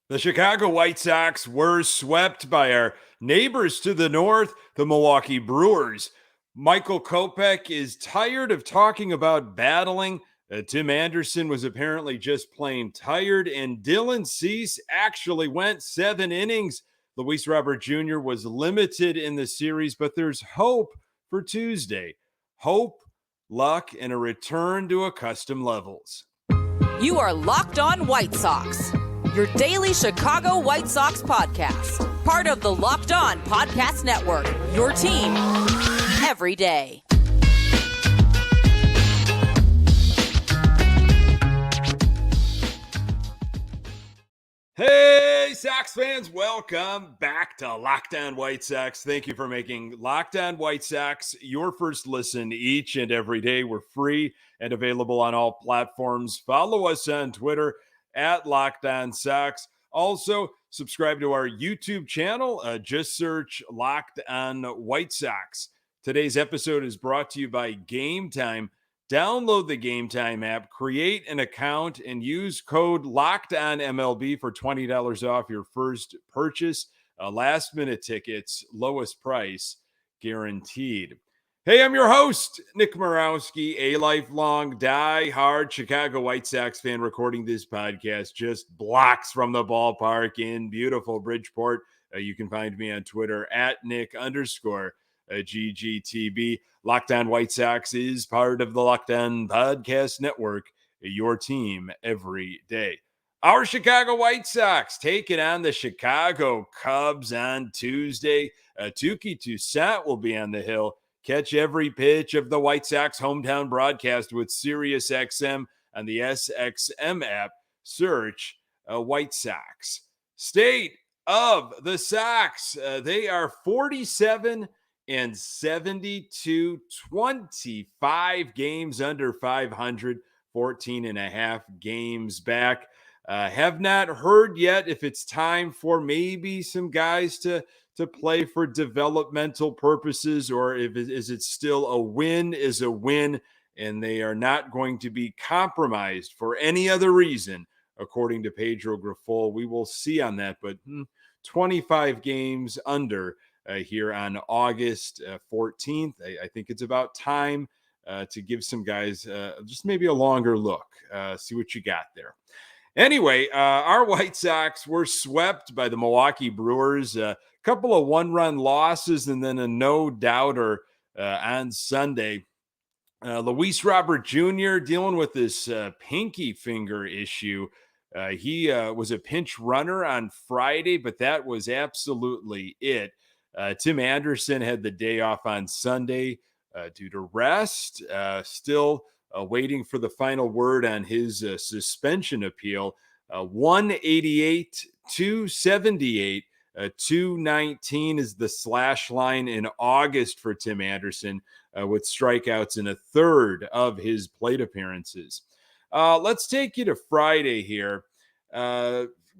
The Chicago White Sox were swept by our neighbors to the north, the Milwaukee Brewers. Michael Kopeck is tired of talking about battling. Tim Anderson was apparently just plain tired, and Dylan Cease actually went 7 innings. Luis Robert Jr. was limited in the series, but there's hope for Tuesday. Hope, luck, and a return to accustomed levels. You are Locked On White Sox, your daily Chicago White Sox podcast. Part of the Locked On Podcast Network, your team every day. Hey, Sox fans, welcome back to Locked On White Sox. Thank you for making Locked On White Sox your first listen each and every day. We're free and available on all platforms. Follow us on Twitter at Locked On Sox. Also, subscribe to our YouTube channel. Just search Locked On White Sox. Today's episode is brought to you by Game Time. Download the Game Time app, create an account, and use code LOCKEDONMLB for $20 off your first purchase. Last-minute tickets, lowest price guaranteed. Hey, I'm your host, Nick Morawski, a lifelong die-hard Chicago White Sox fan, recording this podcast just blocks from the ballpark in beautiful Bridgeport. You can find me on Twitter at Nick_GGTB. Locked On White Sox is part of the Locked On Podcast Network, your team every day. Our Chicago White Sox taking on the Chicago Cubs on Tuesday. Touki Toussaint will be on the hill. Catch every pitch of the White Sox hometown broadcast with SiriusXM on the SXM app. Search White Sox. State of the Sox. They are 47 and 72, 25 games under 500, 14 and a half games back. Have not heard yet if it's time for maybe some guys to play for developmental purposes, or is it still a win is a win, and they are not going to be compromised for any other reason, according to Pedro Grifol. We will see on that, but 25 games under here on August 14th. I think it's about time to give some guys just maybe a longer look, see what you got there. Anyway, our White Sox were swept by the Milwaukee Brewers. A couple of one-run losses and then a no-doubter on Sunday. Luis Robert Jr. dealing with this pinky finger issue. He was a pinch runner on Friday, but that was absolutely it. Tim Anderson had the day off on Sunday due to rest. Still waiting for the final word on his suspension appeal. 188, 278, 219 is the slash line in August for Tim Anderson, with strikeouts in a third of his plate appearances. Let's take you to Friday here.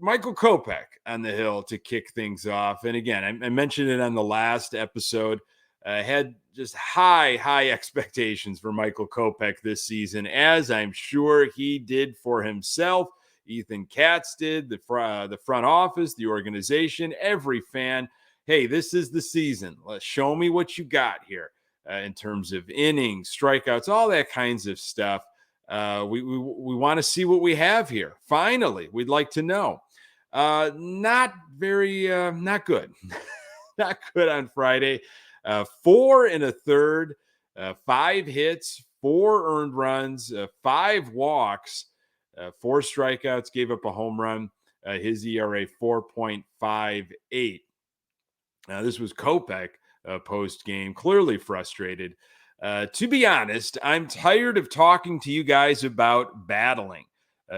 Michael Kopeck on the hill to kick things off. And again, I mentioned it on the last episode. Had just high expectations for Michael Kopeck this season, as I'm sure he did for himself. Ethan Katz did, the front office, the organization, every fan. Hey, this is the season. Let's show me what you got here in terms of innings, strikeouts, all that kinds of stuff. We want to see what we have here. Finally, we'd like to know. Not good. Not good on Friday. 4 1/3, 5 hits, 4 earned runs, 5 walks, 4 strikeouts, gave up a home run. His ERA 4.58. This was Kopeck post-game, clearly frustrated. To be honest, I'm tired of talking to you guys about battling,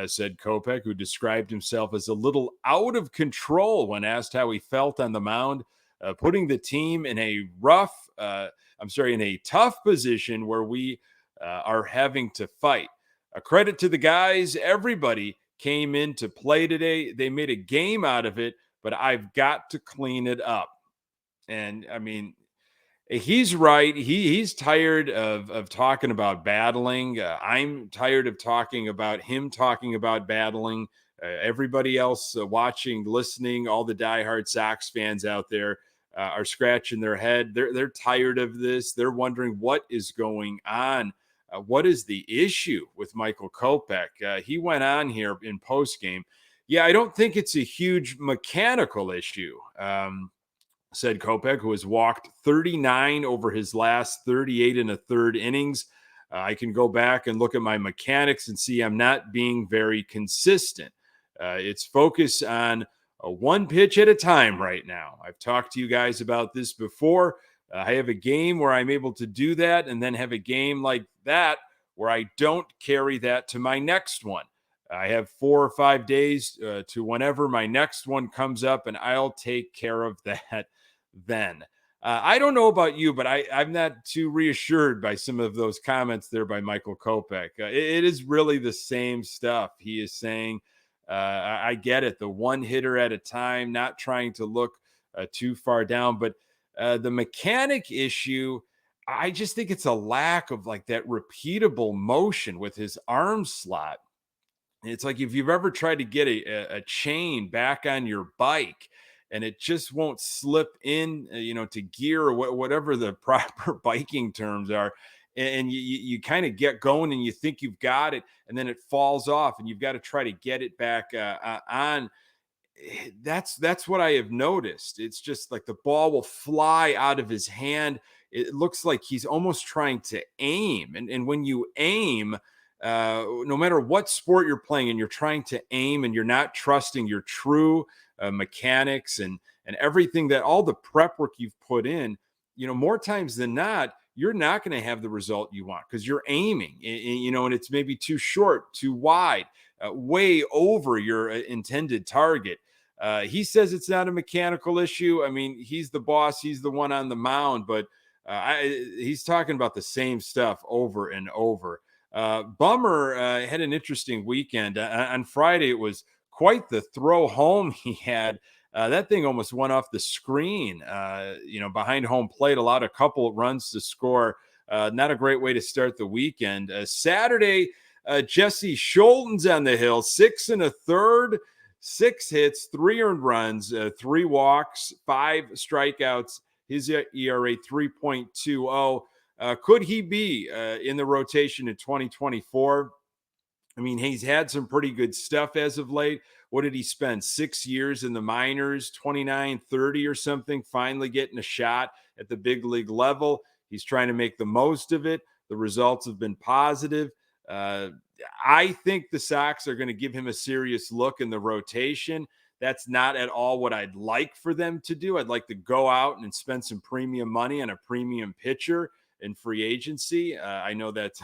said Kopeck, who described himself as a little out of control when asked how he felt on the mound, putting the team in a in a tough position where we are having to fight. A credit to the guys. Everybody came in to play today. They made a game out of it, but I've got to clean it up. And I mean, he's right. He's tired of talking about battling. I'm tired of talking about him talking about battling. Everybody else watching, listening, all the diehard Sox fans out there are scratching their head. They're tired of this. They're wondering what is going on. What is the issue with Michael Kopeck? He went on here in postgame. Yeah, I don't think it's a huge mechanical issue, said Kopeck, who has walked 39 over his last 38 and a third innings. I can go back and look at my mechanics and see I'm not being very consistent. It's focus on one pitch at a time right now. I've talked to you guys about this before. I have a game where I'm able to do that, and then have a game like that where I don't carry that to my next one. I have 4 or 5 days to whenever my next one comes up, and I'll take care of that then. I don't know about you, but I'm not too reassured by some of those comments there by Michael Kopeck. It is really the same stuff. He is saying, I get it, the one hitter at a time, not trying to look too far down. But the mechanic issue, I just think it's a lack of like that repeatable motion with his arm slot. It's like if you've ever tried to get a chain back on your bike and it just won't slip in, to gear or whatever the proper biking terms are. And you kind of get going and you think you've got it, and then it falls off and you've got to try to get it back on. That's what I have noticed. It's just like the ball will fly out of his hand. It looks like he's almost trying to aim. And when you aim, no matter what sport you're playing and you're trying to aim and you're not trusting your true mechanics and everything, that all the prep work you've put in, more times than not, you're not going to have the result you want because you're aiming, and it's maybe too short, too wide, way over your intended target. He says it's not a mechanical issue. I mean, he's the boss. He's the one on the mound, but he's talking about the same stuff over and over. Bummer had an interesting weekend. On Friday, it was quite the throw home he had. That thing almost went off the screen, behind home plate, allowed a couple of runs to score. Not a great way to start the weekend. Saturday, Jesse Scholtens on the hill, 6 1/3, 6 hits, 3 earned runs, 3 walks, 5 strikeouts. His ERA 3.20. Could he be in the rotation in 2024? I mean, he's had some pretty good stuff as of late. What did he spend? 6 years in the minors, 29, 30 or something, finally getting a shot at the big league level. He's trying to make the most of it. The results have been positive. I think the Sox are going to give him a serious look in the rotation. That's not at all what I'd like for them to do. I'd like to go out and spend some premium money on a premium pitcher in free agency. I know that's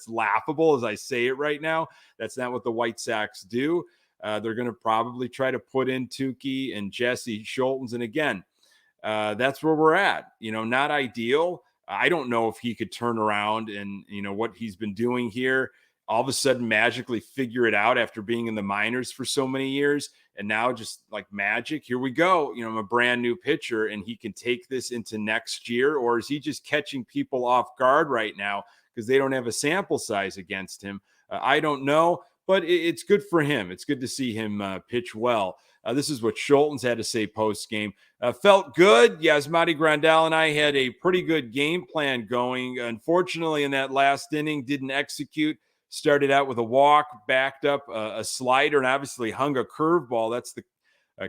laughable as I say it right now. That's not what the White Sox do. They're going to probably try to put in Tukey and Jesse Scholtens. And again, that's where we're at. Not ideal. I don't know if he could turn around and, what he's been doing here, all of a sudden magically figure it out after being in the minors for so many years. And now just like magic, here we go. I'm a brand new pitcher and he can take this into next year. Or is he just catching people off guard right now because they don't have a sample size against him? I don't know, but it's good for him. It's good to see him pitch well. This is what Scholtens had to say post-game. Felt good. Yasmani Grandal and I had a pretty good game plan going. Unfortunately, in that last inning, didn't execute. Started out with a walk, backed up a slider, and obviously hung a curveball. That's the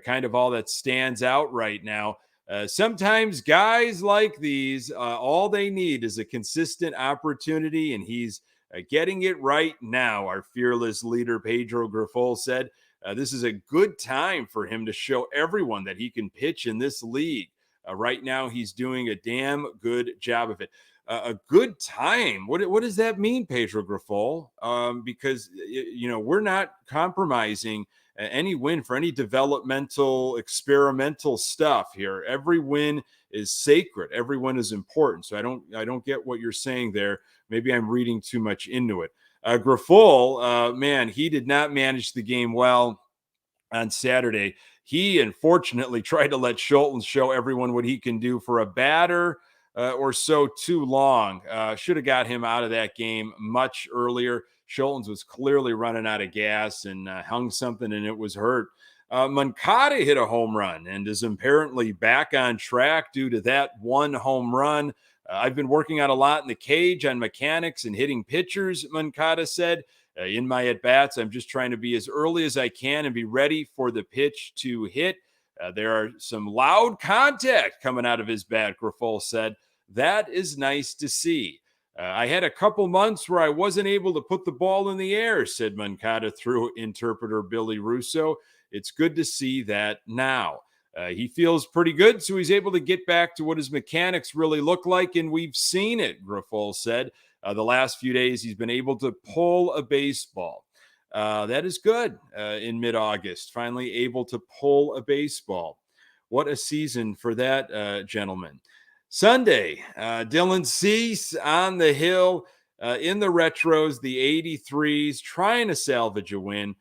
kind of all that stands out right now. Sometimes guys like these, all they need is a consistent opportunity, and he's getting it right now. Our fearless leader, Pedro Grifol, said this is a good time for him to show everyone that he can pitch in this league. Right now, he's doing a damn good job of it. A good time. What does that mean, Pedro Grifol? Because, we're not compromising any win for any developmental, experimental stuff here. Every win is sacred. Every win is important. So I don't get what you're saying there. Maybe I'm reading too much into it. Grifol, man, he did not manage the game well on Saturday. He unfortunately tried to let Scholtens show everyone what he can do for a batter or so too long. Should have got him out of that game much earlier. Scholtens was clearly running out of gas and hung something, and it was hurt. Moncada hit a home run and is apparently back on track due to that one home run. I've been working out a lot in the cage on mechanics and hitting pitchers, Moncada said. In my at-bats, I'm just trying to be as early as I can and be ready for the pitch to hit. There are some loud contact coming out of his bat, Grifol said. That is nice to see. I had a couple months where I wasn't able to put the ball in the air, said Moncada through interpreter Billy Russo. It's good to see that now. He feels pretty good, so he's able to get back to what his mechanics really look like, and we've seen it, Grifol said. The last few days, he's been able to pull a baseball. That is good in mid-August, finally able to pull a baseball. What a season for that gentleman. Sunday, Dylan Cease on the hill in the retros, the 83s, trying to salvage a win.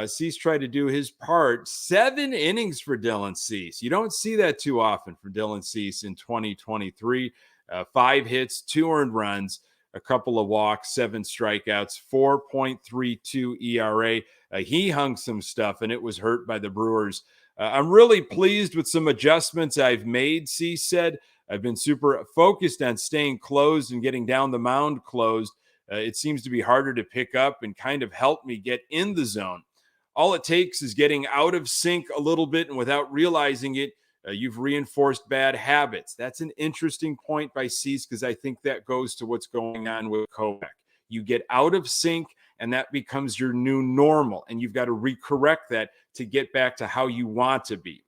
Cease tried to do his part. 7 innings for Dylan Cease. You don't see that too often for Dylan Cease in 2023. 5 hits, 2 earned runs, a couple of walks, 7 strikeouts, 4.32 ERA. He hung some stuff, and it was hurt by the Brewers. I'm really pleased with some adjustments I've made, Cease said. I've been super focused on staying closed and getting down the mound closed. It seems to be harder to pick up and kind of help me get in the zone. All it takes is getting out of sync a little bit, and without realizing it, you've reinforced bad habits. That's an interesting point by Cease, because I think that goes to what's going on with Kopeck. You get out of sync, and that becomes your new normal, and you've got to recorrect that to get back to how you want to be.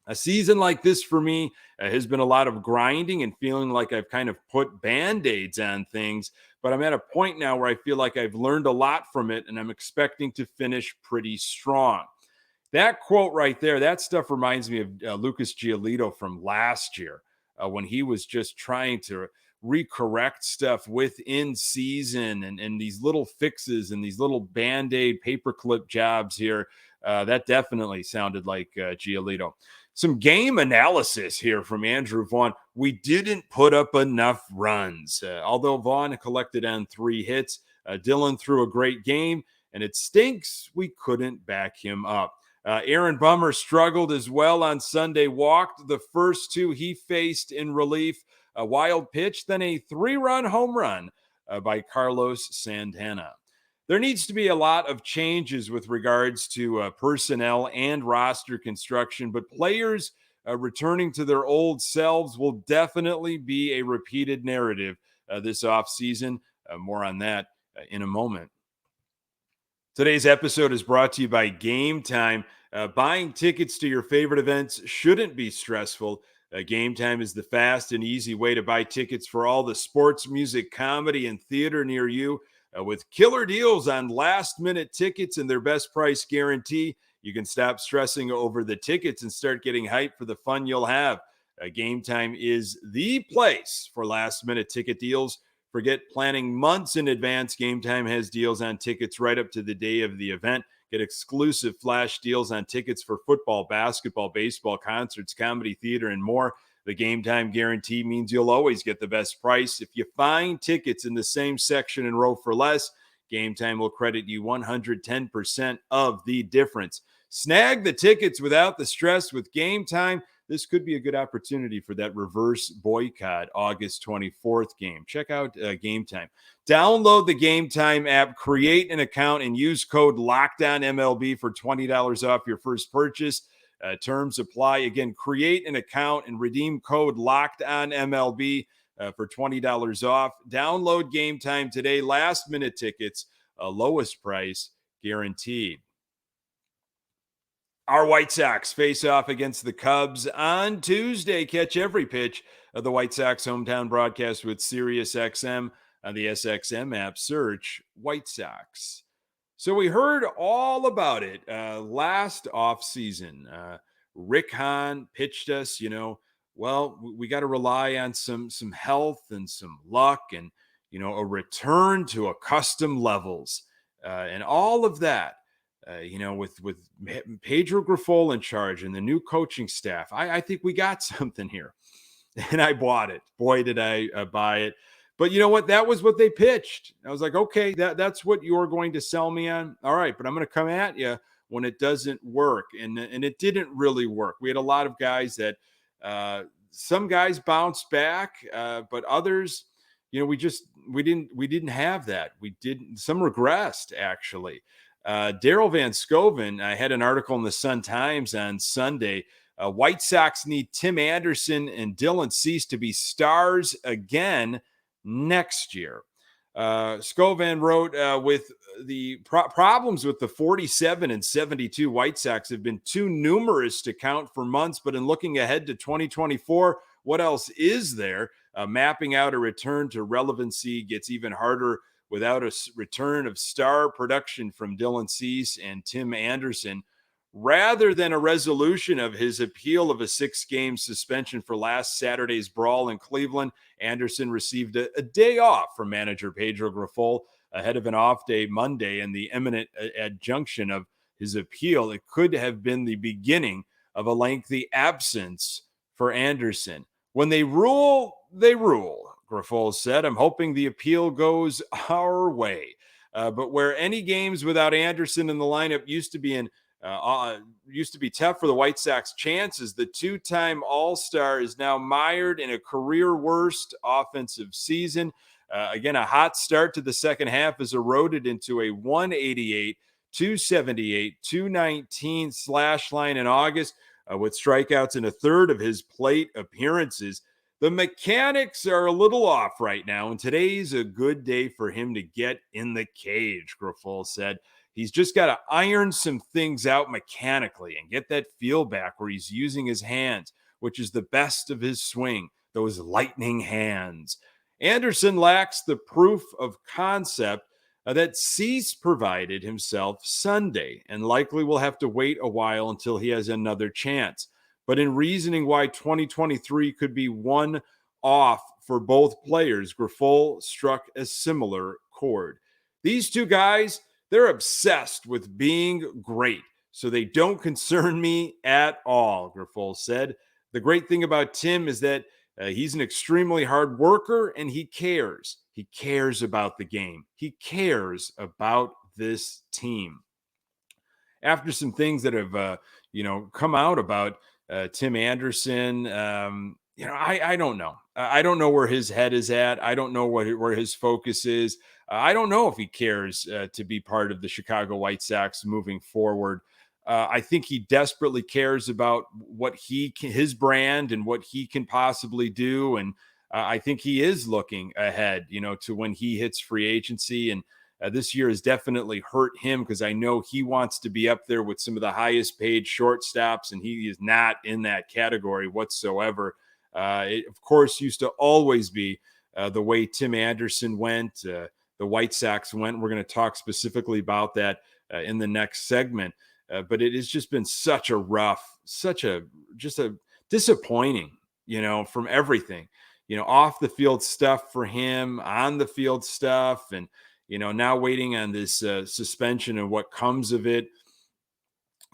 A season like this for me has been a lot of grinding and feeling like I've kind of put Band-Aids on things, but I'm at a point now where I feel like I've learned a lot from it, and I'm expecting to finish pretty strong. That quote right there, that stuff reminds me of Lucas Giolito from last year when he was just trying to recorrect stuff within season and these little fixes and these little Band-Aid paperclip jobs here. That definitely sounded like Giolito. Some game analysis here from Andrew Vaughn. We didn't put up enough runs. Although Vaughn collected on 3 hits, Dylan threw a great game, and it stinks we couldn't back him up. Aaron Bummer struggled as well on Sunday, walked the first 2 he faced in relief. A wild pitch, then a 3-run home run by Carlos Santana. There needs to be a lot of changes with regards to personnel and roster construction, but players returning to their old selves will definitely be a repeated narrative this offseason. More on that in a moment. Today's episode is brought to you by Game Time. Buying tickets to your favorite events shouldn't be stressful. Game Time is the fast and easy way to buy tickets for all the sports, music, comedy, and theater near you. With killer deals on last-minute tickets and their best price guarantee, you can stop stressing over the tickets and start getting hyped for the fun you'll have. Game Time is the place for last-minute ticket deals. Forget planning months in advance. Game Time has deals on tickets right up to the day of the event. Get exclusive flash deals on tickets for football, basketball, baseball, concerts, comedy, theater, and more. The Game Time guarantee means you'll always get the best price. If you find tickets in the same section and row for less, Game Time will credit you 110% of the difference. Snag the tickets without the stress with Game Time. This could be a good opportunity for that reverse boycott August 24th game. Check out Game Time. Download the Game Time app, create an account, and use code LOCKDOWNMLB for $20 off your first purchase. Terms apply. Again, create an account and redeem code LOCKEDONMLB for $20 off. Download Game Time today. Last-minute tickets, lowest price guaranteed. Our White Sox face off against the Cubs on Tuesday. Catch every pitch of the White Sox hometown broadcast with SiriusXM on the SXM app. Search White Sox. So we heard all about it last offseason. Rick Hahn pitched us, we got to rely on some health and some luck and, a return to accustomed levels and all of that, with Pedro Grifol in charge and the new coaching staff. I think we got something here. And I bought it. Boy, did I buy it. But you know what? That was what they pitched. I was like, okay, that's what you're going to sell me on. All right, but I'm going to come at you when it doesn't work, and it didn't really work. We had a lot of guys that some guys bounced back, but others, we didn't have that. We didn't. Some regressed actually. Daryl Van Scoven, I had an article in the Sun Times on Sunday. White Sox need Tim Anderson and Dylan Cease to be stars again next year. Scoven wrote, with the problems with the 47 and 72 White Sox have been too numerous to count for months, but in looking ahead to 2024, what else is there? Mapping out a return to relevancy gets even harder without a return of star production from Dylan Cease and Tim Anderson. Rather than a resolution of his appeal of a 6-game suspension for last Saturday's brawl in Cleveland, Anderson received a day off from manager Pedro Grifol ahead of an off day Monday and the imminent adjunction of his appeal. It could have been the beginning of a lengthy absence for Anderson. When they rule, Grifol said. I'm hoping the appeal goes our way. But where any games without Anderson in the lineup used to be tough for the White Sox chances, the two-time All-Star is now mired in a career-worst offensive season. Again, a hot start to the second half is eroded into a 188, 278, 219 slash line in August, with strikeouts in a third of his plate appearances. The mechanics are a little off right now, and today's a good day for him to get in the cage, Grifol said. He's just got to iron some things out mechanically and get that feel back where he's using his hands, which is the best of his swing, those lightning hands. Anderson lacks the proof of concept that Cease provided himself Sunday, and likely will have to wait a while until he has another chance. But in reasoning why 2023 could be one off for both players, Grifol struck a similar chord. These two guys, they're obsessed with being great, so they don't concern me at all, Grifol said. The great thing about Tim is that he's an extremely hard worker, and he cares. He cares about the game. He cares about this team. After some things that have, come out about Tim Anderson, I don't know. I don't know where his head is at. I don't know where his focus is. I don't know if he cares to be part of the Chicago White Sox moving forward. I think he desperately cares about what his brand and what he can possibly do. And I think he is looking ahead, to when he hits free agency. And this year has definitely hurt him because I know he wants to be up there with some of the highest paid shortstops, and he is not in that category whatsoever. It, of course, used to always be the way Tim Anderson went, the White Sox went. We're going to talk specifically about that in the next segment. But it has just been such a disappointing, from everything, off the field stuff for him, on the field stuff, and now waiting on this suspension and what comes of it.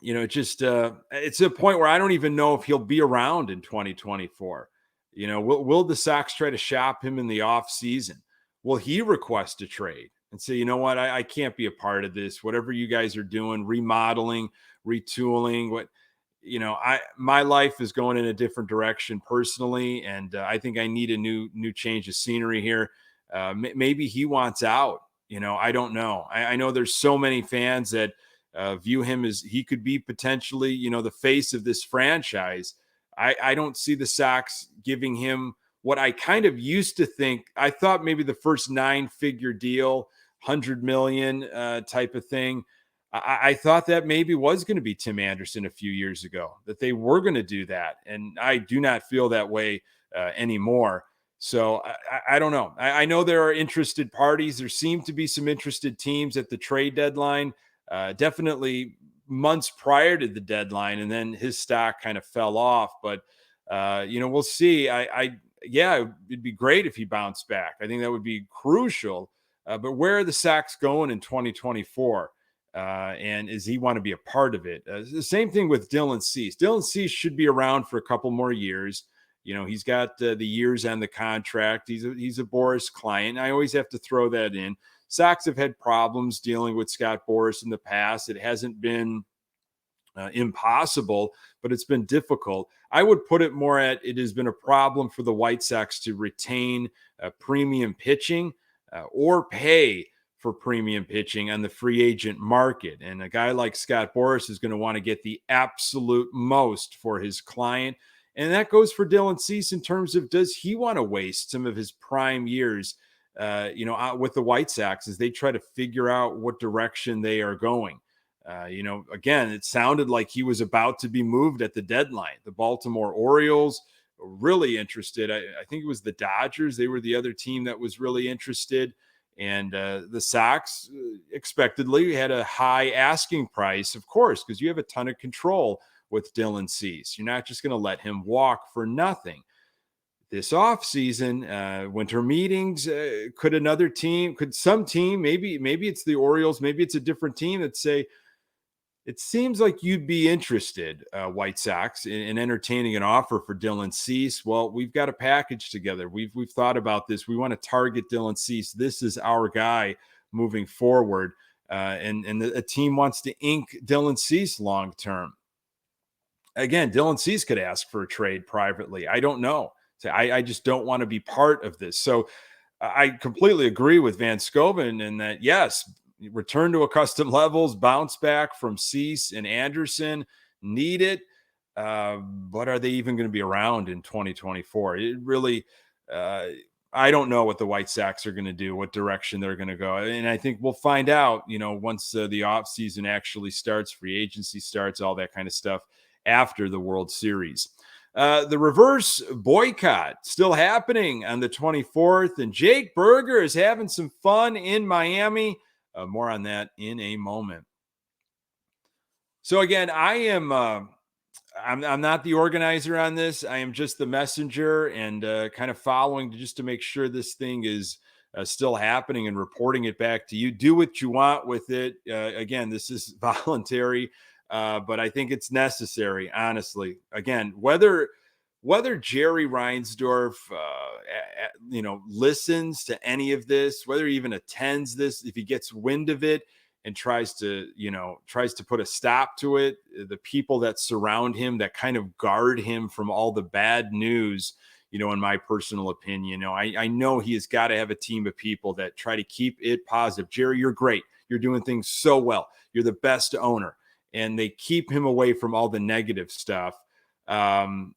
It's a point where I don't even know if he'll be around in 2024. Will the Sox try to shop him in the off season? Will he request a trade and say, you know what, I can't be a part of this, whatever you guys are doing, remodeling, retooling, my life is going in a different direction personally. And I think I need a new change of scenery here. Maybe he wants out. I don't know. I know there's so many fans that view him as he could be potentially, the face of this franchise. I don't see the Sox giving him what I kind of used to think. I thought maybe the first 9-figure deal, $100 million type of thing. I thought that maybe was going to be Tim Anderson a few years ago, that they were going to do that. And I do not feel that way anymore. So I don't know. I know there are interested parties. There seem to be some interested teams at the trade deadline, definitely months prior to the deadline. And then his stock kind of fell off. But, we'll see. It'd be great if he bounced back. I think that would be crucial. But where are the Sox going in 2024? And does he want to be a part of it? The same thing with Dylan Cease. Dylan Cease should be around for a couple more years. He's got the years on the contract. He's a Boras client. I always have to throw that in. Sox have had problems dealing with Scott Boras in the past. It hasn't been impossible, but it's been difficult. I would put it more at it has been a problem for the White Sox to retain premium pitching or pay for premium pitching on the free agent market. And a guy like Scott Boras is going to want to get the absolute most for his client. And that goes for Dylan Cease in terms of, does he want to waste some of his prime years, with the White Sox as they try to figure out what direction they are going? Again, it sounded like he was about to be moved at the deadline. The Baltimore Orioles were really interested. I think it was the Dodgers. They were the other team that was really interested. And the Sox expectedly had a high asking price, of course, because you have a ton of control with Dylan Cease. You're not just going to let him walk for nothing. This offseason, winter meetings, could some team, maybe it's the Orioles, maybe it's a different team that say, it seems like you'd be interested, White Sox, in entertaining an offer for Dylan Cease. Well, we've got a package together. We've thought about this. We want to target Dylan Cease. This is our guy moving forward. And a team wants to ink Dylan Cease long term. Again, Dylan Cease could ask for a trade privately. I don't know. I just don't want to be part of this. So I completely agree with Van Scoven in that, yes, return to accustomed levels, bounce back from Cease and Anderson, need it. But are they even going to be around in 2024? It really, I don't know what the White Sox are going to do, what direction they're going to go. And I think we'll find out, once the offseason actually starts, free agency starts, all that kind of stuff after the World Series. The reverse boycott still happening on the 24th, and Jake Berger is having some fun in Miami. More on that in a moment. So again, I'm not the organizer on this. I am just the messenger and kind of following just to make sure this thing is still happening and reporting it back to you. Do what you want with it. Again, this is voluntary, but I think it's necessary, honestly. Again, whether Jerry Reinsdorf, listens to any of this, whether he even attends this, if he gets wind of it and tries to put a stop to it, the people that surround him, that kind of guard him from all the bad news, in my personal opinion, I know he has got to have a team of people that try to keep it positive. Jerry, you're great. You're doing things so well. You're the best owner. And they keep him away from all the negative stuff. I've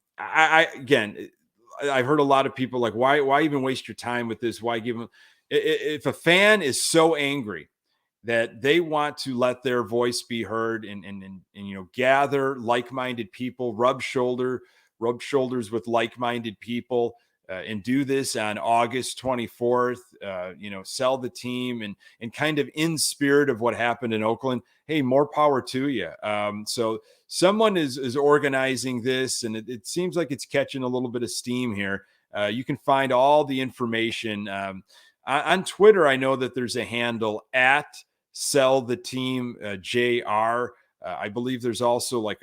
heard a lot of people like, why even waste your time with this? Why give them? If a fan is so angry that they want to let their voice be heard and gather like-minded people, rub shoulders with like-minded people, and do this on August 24th, sell the team and kind of in spirit of what happened in Oakland. Hey, more power to you. So someone is organizing this, and it seems like it's catching a little bit of steam here. You can find all the information on Twitter. I know that there's a handle at Sell the Team JR. I believe there's also like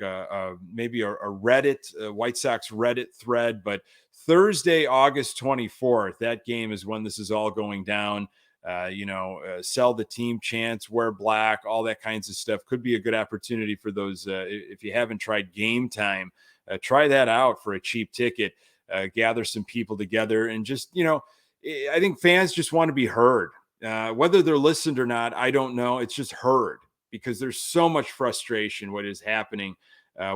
maybe a Reddit, White Sox Reddit thread, but Thursday, August 24th, that game is when this is all going down. Sell the team chants, wear black, all that kinds of stuff. Could be a good opportunity for those. If you haven't tried Game Time, try that out for a cheap ticket. Gather some people together and just, I think fans just want to be heard. Whether they're listened or not, I don't know. It's just heard because there's so much frustration what is happening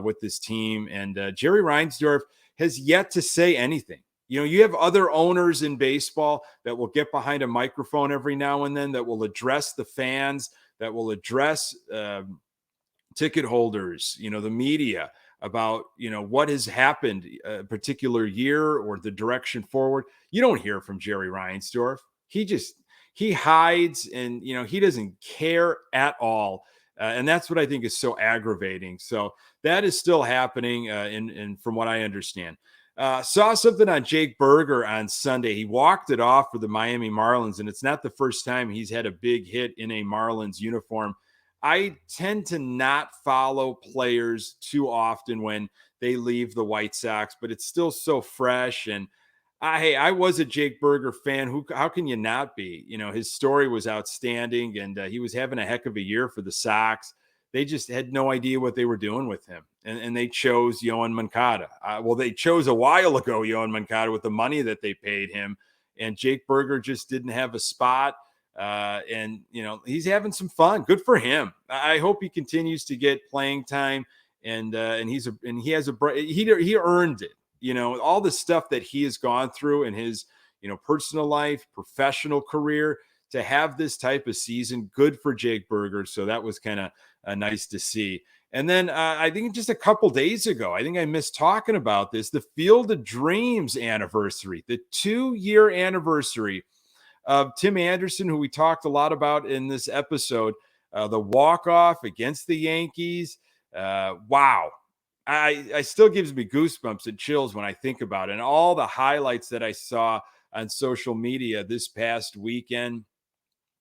with this team. And Jerry Reinsdorf has yet to say anything. You have other owners in baseball that will get behind a microphone every now and then that will address the fans, that will address ticket holders, the media about, what has happened a particular year or the direction forward. You don't hear from Jerry Reinsdorf. He hides and, he doesn't care at all. And that's what I think is so aggravating. So that is still happening. And from what I understand, saw something on Jake Berger on Sunday. He walked it off for the Miami Marlins, and it's not the first time he's had a big hit in a Marlins uniform. I tend to not follow players too often when they leave the White Sox, but it's still so fresh. And hey, I was a Jake Berger fan. How can you not be? His story was outstanding, and he was having a heck of a year for the Sox. They just had no idea what they were doing with him, and they chose Yoan Moncada. They chose a while ago Yoan Moncada with the money that they paid him, and Jake Berger just didn't have a spot. And he's having some fun. Good for him. I hope he continues to get playing time, and he earned it. All the stuff that he has gone through in his, personal life, professional career, to have this type of season, good for Jake Berger. So that was kind of nice to see. And then I think just a couple days ago, I think I missed talking about this, the Field of Dreams anniversary, the 2-year anniversary of Tim Anderson, who we talked a lot about in this episode, the walk-off against the Yankees. Wow. I still gives me goosebumps and chills when I think about it. And all the highlights that I saw on social media this past weekend.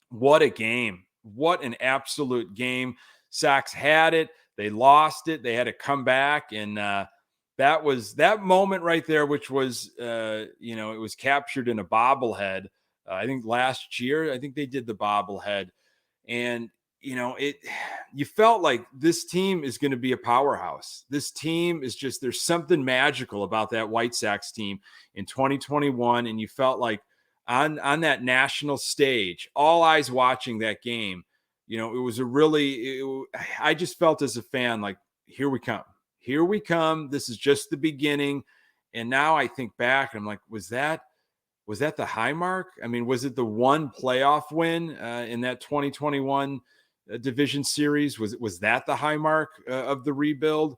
What a game. What an absolute game. Sox had it. They lost it. They had to come back. And that was that moment right there, which was, it was captured in a bobblehead. I think last year, I think they did the bobblehead. And you felt like this team is going to be a powerhouse. This team is just, there's something magical about that White Sox team in 2021. And you felt like on that national stage, all eyes watching that game, it was I just felt as a fan, like, here we come. This is just the beginning. And now I think back and I'm like, was that the high mark? I mean, was it the one playoff win in that 2021 division series? Was that the high mark of the rebuild?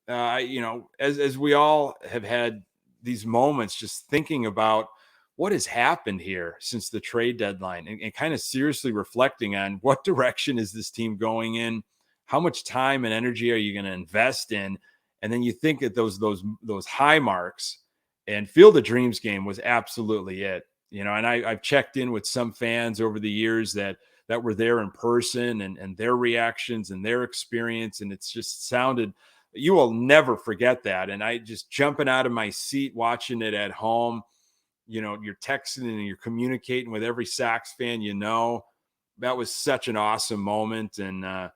As we all have had these moments just thinking about what has happened here since the trade deadline, and kind of seriously reflecting on what direction is this team going in? How much time and energy are you going to invest in? And then you think at those high marks, and Field of Dreams game was absolutely it. And I've checked in with some fans over the years that were there in person, and their reactions and their experience. And it's just sounded, you will never forget that. And I just jumping out of my seat, watching it at home, you're texting and you're communicating with every Sox fan, that was such an awesome moment. And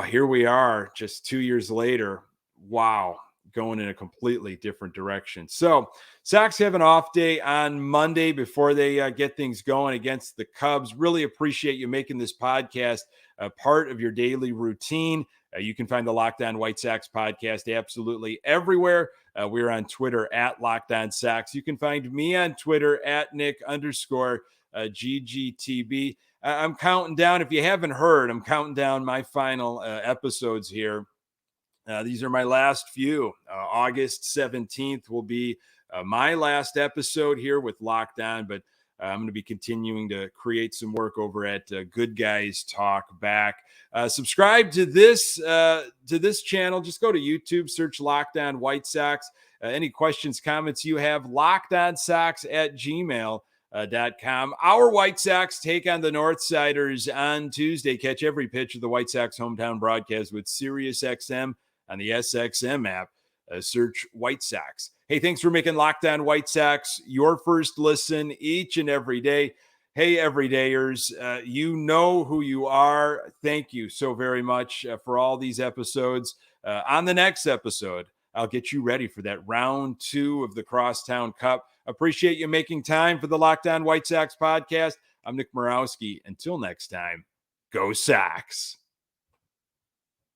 here we are just 2 years later. Wow. Going in a completely different direction. So Sox have an off day on Monday before they get things going against the Cubs. Really appreciate you making this podcast a part of your daily routine. You can find the Locked On White Sox podcast absolutely everywhere. We're on Twitter at Locked On Sox. You can find me on Twitter at Nick_GGTB. I'm counting down. If you haven't heard, I'm counting down my final episodes here. These are my last few. August 17th will be my last episode here with Locked On, but I'm going to be continuing to create some work over at Good Guys Talk Back. Subscribe to this channel. Just go to YouTube, search Locked On White Sox. Any questions, comments you have, lockedonsox@gmail.com. Our White Sox take on the Northsiders on Tuesday. Catch every pitch of the White Sox hometown broadcast with SiriusXM on the SXM app. Search White Sox. Hey, thanks for making Locked On White Sox your first listen each and every day. Hey, everydayers, you know who you are. Thank you so very much for all these episodes. On the next episode, I'll get you ready for that round 2 of the Crosstown Cup. Appreciate you making time for the Locked On White Sox podcast. I'm Nick Morawski. Until next time, go Sox.